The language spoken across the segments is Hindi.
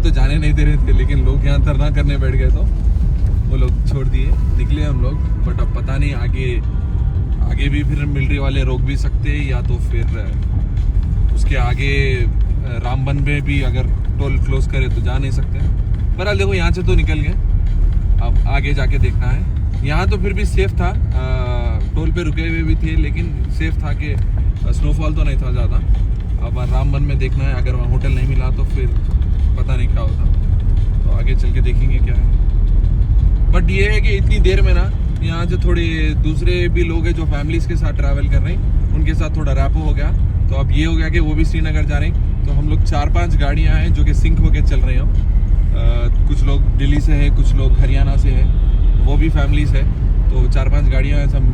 तो जाने नहीं दे रहे थे, लेकिन लोग यहाँ धरना करने बैठ गए तो वो लोग छोड़ दिए, निकले हम लोग। बट अब पता नहीं आगे भी फिर मिलिट्री वाले रोक भी सकते हैं, या तो फिर उसके आगे रामबन में भी अगर टोल क्लोज करे तो जा नहीं सकते। पर देखो यहाँ से तो निकल गए, अब आगे जाके देखना है। यहाँ तो फिर भी सेफ था, टोल पे रुके हुए भी थे, लेकिन सेफ था कि स्नोफॉल तो नहीं था ज़्यादा। अब रामबन में देखना है, अगर वहाँ होटल नहीं मिला तो फिर पता नहीं क्या होता, तो आगे चल के देखेंगे क्या है। बट ये है कि इतनी देर में ना यहाँ से थोड़े दूसरे भी लोग हैं जो फैमिलीज के साथ ट्रैवल कर रहे हैं, उनके साथ थोड़ा रैपो हो गया। तो अब ये हो गया कि वो भी श्रीनगर जा रहे हैं, तो हम लोग 4-5 गाड़ियाँ हैं जो कि सिंक होके चल रहे हैं। कुछ लोग दिल्ली से है, कुछ लोग हरियाणा से है, वो भी फैमिलीज है, तो 4-5 गाड़ियाँ हैं, सब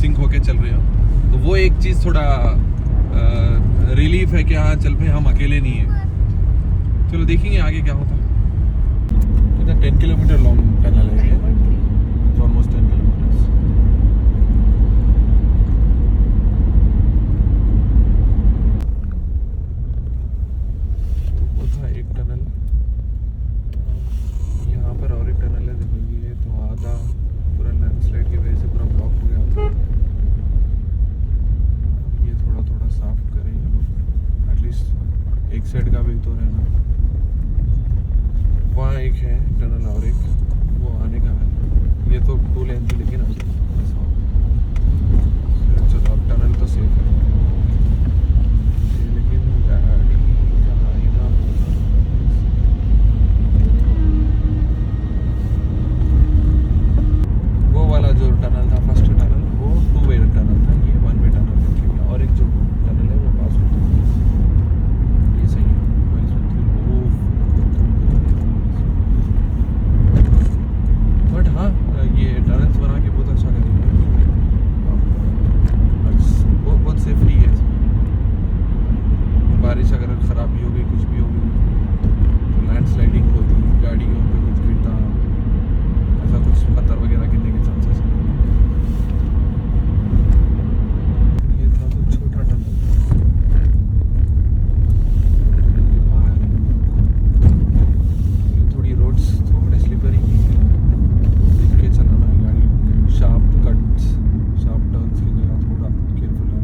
सिंक होके चल रहे हैं। तो वो एक चीज़ थोड़ा रिलीफ है कि हाँ चल भाई हम अकेले नहीं हैं। चलो देखेंगे आगे क्या होता है। 10 किलोमीटर लॉन्ग टनल है ये, ऑलमोस्ट 10 किलोमीटर्स। वो था एक टनल, यहाँ पर और एक टनल है। देखो ये तो आधा पूरा लैंडस्लाइड की वजह से पूरा ब्लॉक हो गया था। ये थोड़ा थोड़ा साफ करेंगे लोग, एटलीस्ट एक साइड का भी तो रहना। वहाँ एक है टनल और एक वो आने का है, ये तो 2 लेन थी लेकिन चलो अब टनल तो सेफ है, लेकिन गाड़ी कहाँ आएगा। वो वाला जो टनल था फर्स्ट टनल, वो 2 वे टनल था, ये 1 वे टनल है, और एक जो टनल है वो पास होता है। ये सही है। बट हाँ ये टनल्स बना के बहुत अच्छा करेंगे, बहुत सेफ्टी है। बारिश अगर ख़राब भी हो गई, कुछ भी हो गई, तो लैंडस्लाइडिंग होती, गाड़ियों पे कुछ गिरता, ऐसा कुछ पत्थर वगैरह गिरने के चांसेस हैं। ये था तो छोटा टनल, थोड़ी रोड्स थोड़े स्लिपरी की है, देख के चलाना है गाड़ी। शार्प कट्स, शार्प टर्न्स की जगह थोड़ा केयरफुल है।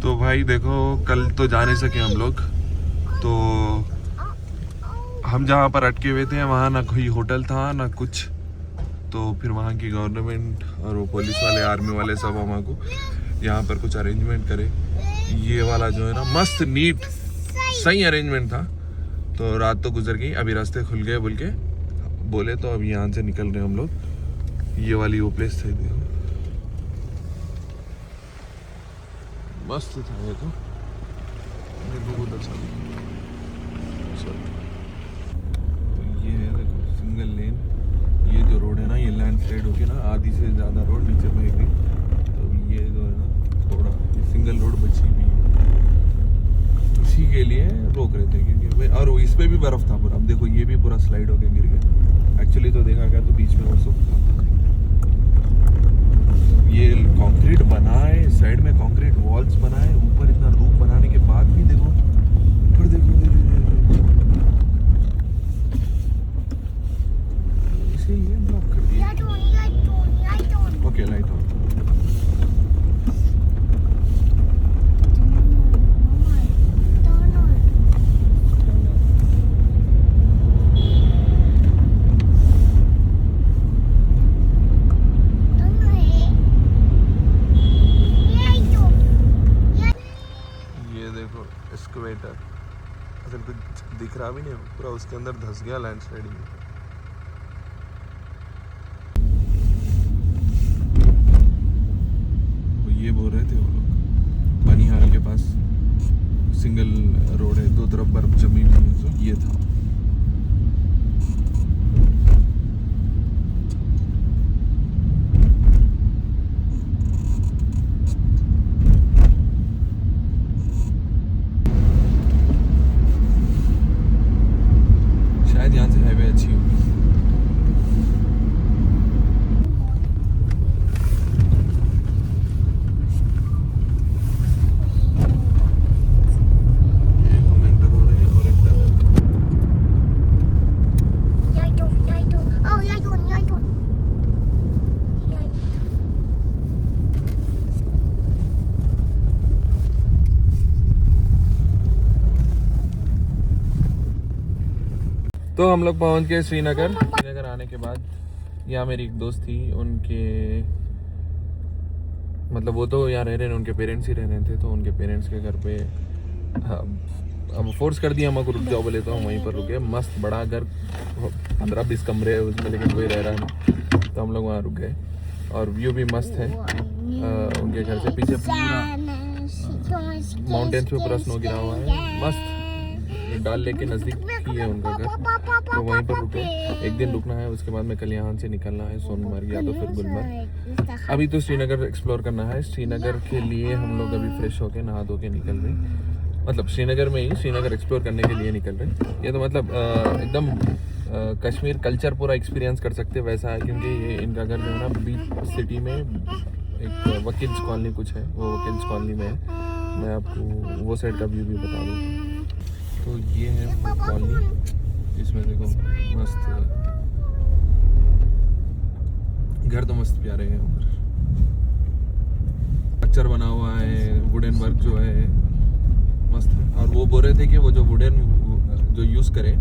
तो भाई देखो कल तो जा नहीं सके हम लोग, तो हम जहाँ पर अटके हुए थे वहाँ ना कोई होटल था ना कुछ, तो फिर वहाँ की गवर्नमेंट और वो पुलिस वाले, आर्मी वाले सब हमको यहाँ पर कुछ अरेंजमेंट करे। ये वाला जो है ना मस्त नीट सही अरेंजमेंट था। तो रात तो गुजर गई, अभी रास्ते खुल गए बोल के बोले, तो अभी यहाँ से निकल रहे हम लोग। ये वाली वो प्लेस थी, देखो मस्त था ये तो, मेरे को बहुत अच्छा लगा। तो ये है देखो सिंगल लेन, ये जो रोड है ना ये लैंडस्लाइड होके ना आधी से ज़्यादा रोड नीचे बह गई, तो ये जो है ना थोड़ा ये सिंगल रोड बची हुई है, उसी के लिए रोक रहे थे। क्योंकि और इस पे भी बर्फ़ था पूरा, अब देखो ये भी पूरा स्लाइड होके गिर गया। एक्चुअली तो देखा गया तो बीच में वो सब था। ये कंक्रीट बनाए, साइड में कंक्रीट वॉल्स बनाए, ऊपर इतना रूप बनाने के बाद भी देखो ऊपर देखो, इसीलिए ब्लॉक कर दिया। Okay light on. एक्सकवेटर असल कुछ दिख रहा भी नहीं, पूरा उसके अंदर धंस गया लैंडस्लाइडिंग में। ये बोल रहे थे वो लोग, बनिहाल के पास सिंगल रोड है, 2 तरफ बर्फ जमी हुई है, तो ये था। तो हम लोग पहुंच गए श्रीनगर आने के बाद यहाँ मेरी एक दोस्त थी, उनके मतलब वो तो यहाँ रह रहे हैं, उनके पेरेंट्स ही रह रहे थे, तो उनके पेरेंट्स के घर पे अब फोर्स कर दिया हमको रुक जाओ बोले, तो हम वहीं पर रुके। मस्त बड़ा घर, 15-20 कमरे है उसमें, लेकिन कोई रह रहा नहीं, तो हम लोग वहाँ रुक गए। और व्यू भी मस्त है उनके घर से पीछे, पूरा माउंटेन्स पे पूरा स्नो गिरा हुआ है, मस्त। डाल लेक के नज़दीक ही है उनका घर, तो वहीं पर रुके। एक दिन रुकना है, उसके बाद में कल यहाँ से निकलना है सोनमर्ग या तो फिर गुलमर्ग। अभी तो श्रीनगर एक्सप्लोर करना है। श्रीनगर के लिए हम लोग अभी फ्रेश होके नहा धो के निकल रहे, मतलब श्रीनगर में ही श्रीनगर एक्सप्लोर करने के लिए निकल रहे। ये तो मतलब एकदम कश्मीर कल्चर पूरा एक्सपीरियंस कर सकते वैसा है, क्योंकि ये इनका घर जो है ना बीच सिटी में एक वकील्स कॉलोनी कुछ है, वो वकील्स कॉलोनी में है। मैं आपको वो साइड का व्यू भी बता दूँ। तो ये है वो कॉलोनी, इसमें देखो मस्त घर, तो मस्त प्यारे हैं। ऊपर स्ट्रक्चर बना हुआ है, वुडन वर्क जो है मस्त है। और वो बोल रहे थे कि वो जो वुडन जो यूज़ करे,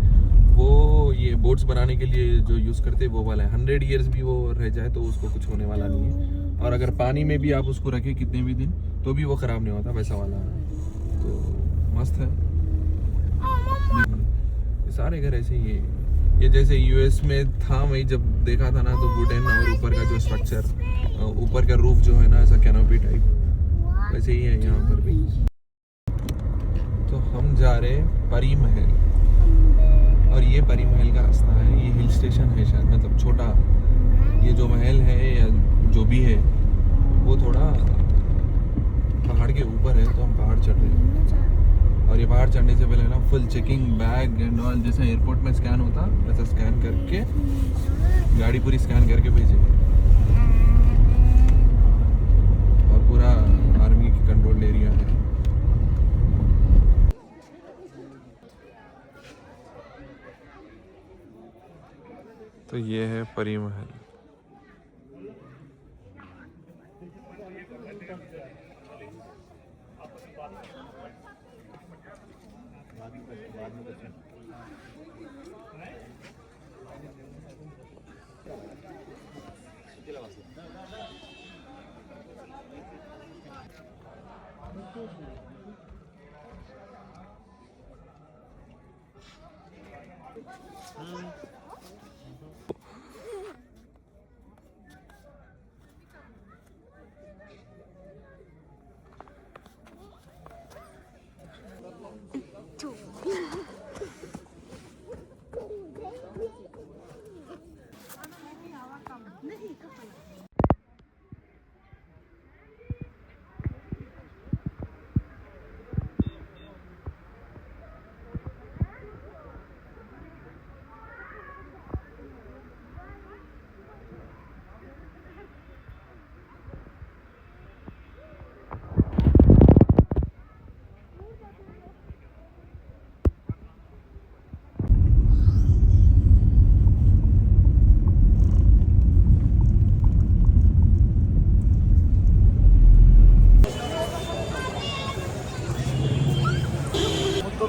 वो ये बोट्स बनाने के लिए जो यूज़ करते वो वाला है। 100 ईयर्स भी वो रह जाए तो उसको कुछ होने वाला नहीं है। और अगर पानी में भी आप उसको रखें कितने भी दिन तो भी वो ख़राब नहीं होता, वैसा वाला है। तो मस्त है। ये सारे घर ऐसे ही है। ये जैसे यूएस में था, मैं जब देखा था ना, तो वुडन और ऊपर का जो स्ट्रक्चर, ऊपर का रूफ जो है ना ऐसा कैनोपी टाइप, वैसे ही है यहाँ पर भी। तो हम जा रहे परी महल, और ये परी महल का रास्ता है। ये हिल स्टेशन है शायद, मतलब छोटा ये जो महल है या जो भी है वो थोड़ा पहाड़ के ऊपर है, तो हम पहाड़ चढ़ रहे हैं। और ये पहाड़ चढ़ने से पहले ना full checking bag and all, जैसे एयरपोर्ट में स्कैन होता वैसा स्कैन करके गाड़ी पूरी स्कैन करके भेजेंगे। और पूरा आर्मी की कंट्रोल्ड एरिया है। तो ये है परी महल।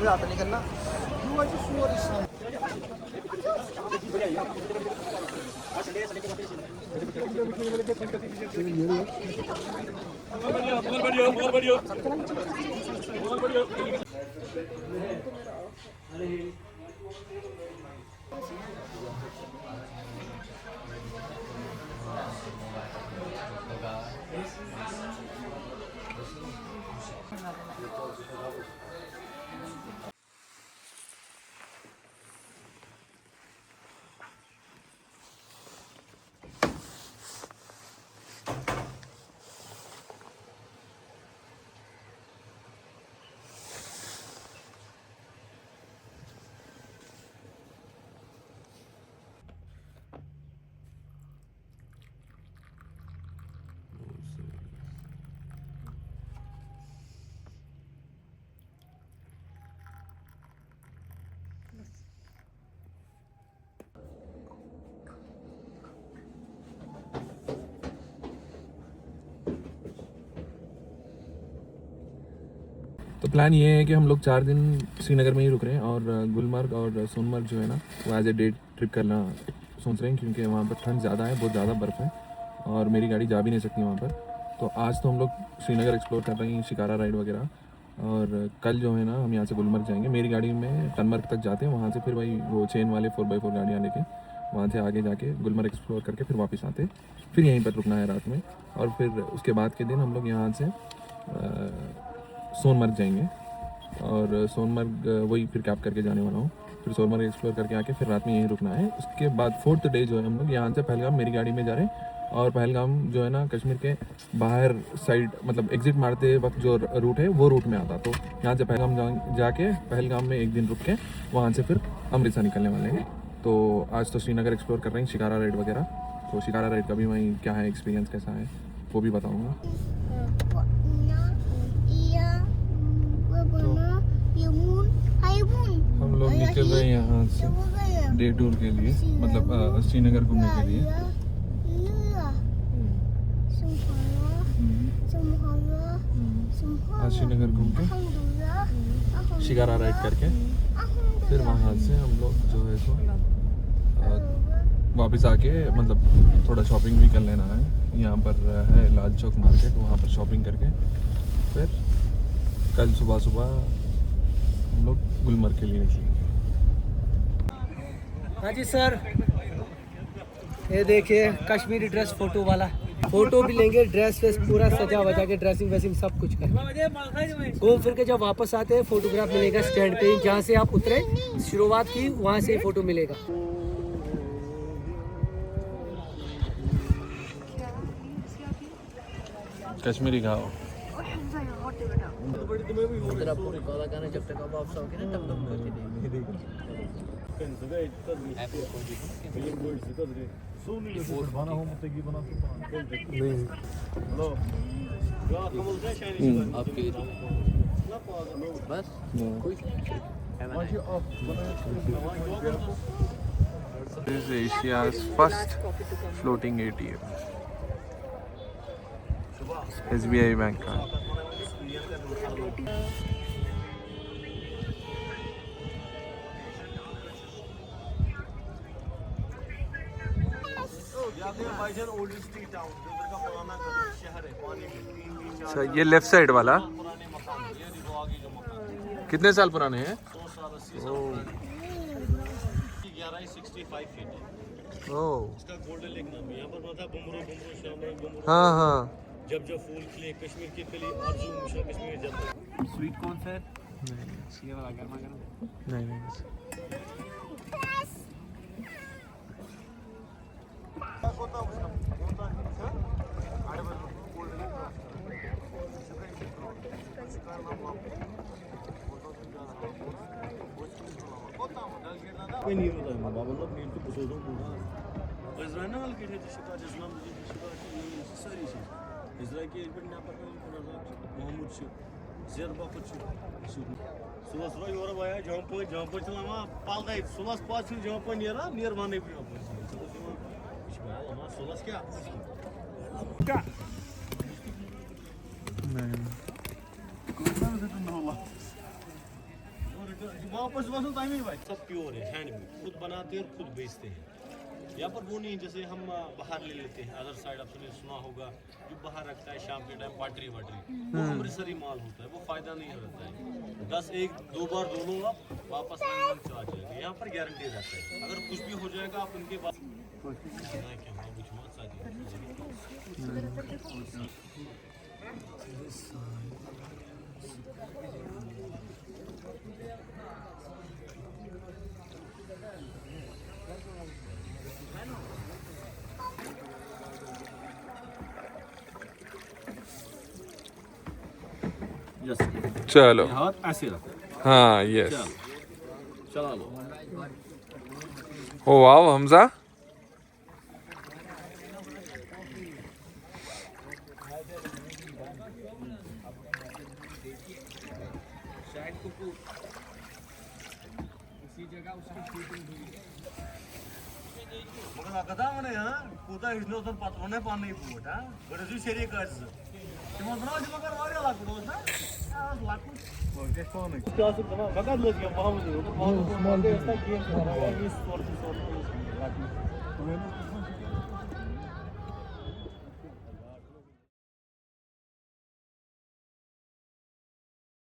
आता नहीं करना। तो प्लान ये है कि हम लोग 4 दिन श्रीनगर में ही रुक रहे हैं और गुलमर्ग और सोनमर्ग जो है ना वो एज ए डे ट्रिप करना सोच रहे हैं, क्योंकि वहाँ पर ठंड ज़्यादा है, बहुत ज़्यादा बर्फ़ है और मेरी गाड़ी जा भी नहीं सकती वहाँ पर। तो आज तो हम लोग श्रीनगर एक्सप्लोर कर रहे हैं, शिकारा राइड वगैरह, और कल जो है ना हम यहाँ से गुलमर्ग जाएंगे। मेरी गाड़ी में टनमर्ग तक जाते हैं, वहाँ से फिर वही वो चेन वाले 4x4 गाड़ियाँ लेके वहाँ से आगे जाके गुलमर्ग एक्सप्लोर करके फिर वापस आते, फिर यहीं पर रुकना है रात में। और फिर उसके बाद के दिन हम लोग यहाँ से सोनमर्ग जाएंगे और सोनमर्ग वही फिर कैब करके जाने वाला हूँ। फिर सोनमर्ग एक्सप्लोर करके आके फिर रात में यहीं रुकना है। उसके बाद 4th डे जो है हम लोग यहाँ से पहलगाम मेरी गाड़ी में जा रहे हैं, और पहलगाम जो है ना कश्मीर के बाहर साइड मतलब एग्जिट मारते वक्त जो रूट है वो रूट में आता। तो यहाँ से पहलगाम जाके पहलगाम में एक दिन रुक के वहाँ से फिर अमृतसर निकलने वाले हैं। तो आज तो श्रीनगर एक्सप्लोर कर रहे हैं, शिकारा राइड वगैरह। तो शिकारा राइड का भी वहीं क्या है एक्सपीरियंस कैसा है वो भी बताऊँगा। हम लोग निकल रहे हैं यहाँ से डे टूर के लिए, मतलब श्रीनगर घूमने के लिए। आज श्रीनगर घूम के शिकारा राइड करके फिर वहाँ से हम लोग जो है सो वापस आके मतलब थोड़ा शॉपिंग भी कर लेना है। यहाँ पर है लाल चौक मार्केट, वहाँ पर शॉपिंग करके फिर कल सुबह सुबह हम लोग गुलमर्ग के लिए निकलेंगे। हाँ जी सर, ये देखिए कश्मीरी ड्रेस फोटो वाला, फोटो भी लेंगे, ड्रेस वेस पूरा सजा वजा के ड्रेसिंग वेसिंग सब कुछ कर घूम फिर के जब वापस आते हैं फोटोग्राफ मिलेगा स्टैंड पे, जहाँ से आप उतरे शुरुआत की वहाँ से ही फोटो मिलेगा। कश्मीरी खाओ। जब तक आप वापस आओगे ना तब This is Asia's first floating ATM, SBI bank का। अच्छा, ये लेफ्ट साइड वाला कितने साल पुराने हैं? इसका गोल्डन लेक नाम है। यहाँ पर बना था बुमरो बुमरो शाम बुमरो। हाँ हाँ, जब जब फूल खिले कश्मीर की कली आरज़ू मुशा कश्मीर जब। स्वीट कौन सा है? ये वाला गर्मा गर्म नहीं कोई नहीं होता है बाबा लोग नींद तो पुछो दो पूरा इज़राइल ना के थे शिकार इस्लाम की शिकार की सारी चीज इज़राइल के पर ना पर मोहम्मद श ज़ेर बापत सुबह सुबह योर आया जहां पर चलावा पाल दे सुबह पास जहां पर नियर माने भी सुबह क्या वापस वसूल टाइम ही भाई सब प्योर है, हैंडमेड, खुद बनाते हैं और खुद बेचते हैं। यहाँ पर वो नहीं जैसे हम बाहर ले लेते हैं, अदर साइड आपने सुना होगा जो बाहर रखता है शाम के टाइम पाटरी वाटरी, वो अमृतसरी माल होता है, वो फायदा नहीं रहता है। 10 एक दो बार धो लूँगा वापस चला जाएगा। यहाँ पर गारंटी रहता है, अगर कुछ भी हो जाएगा आप उनके पास चलो हाथ ऐसे रखो। हाँ यस। चला लो। ओ वाओ हमजा, कदा मने कूता इसने तो पत्रों ने पानी पूटा बड़े जो शरीर कर तुम बनाओ जो मगर वारे लाग दो ना small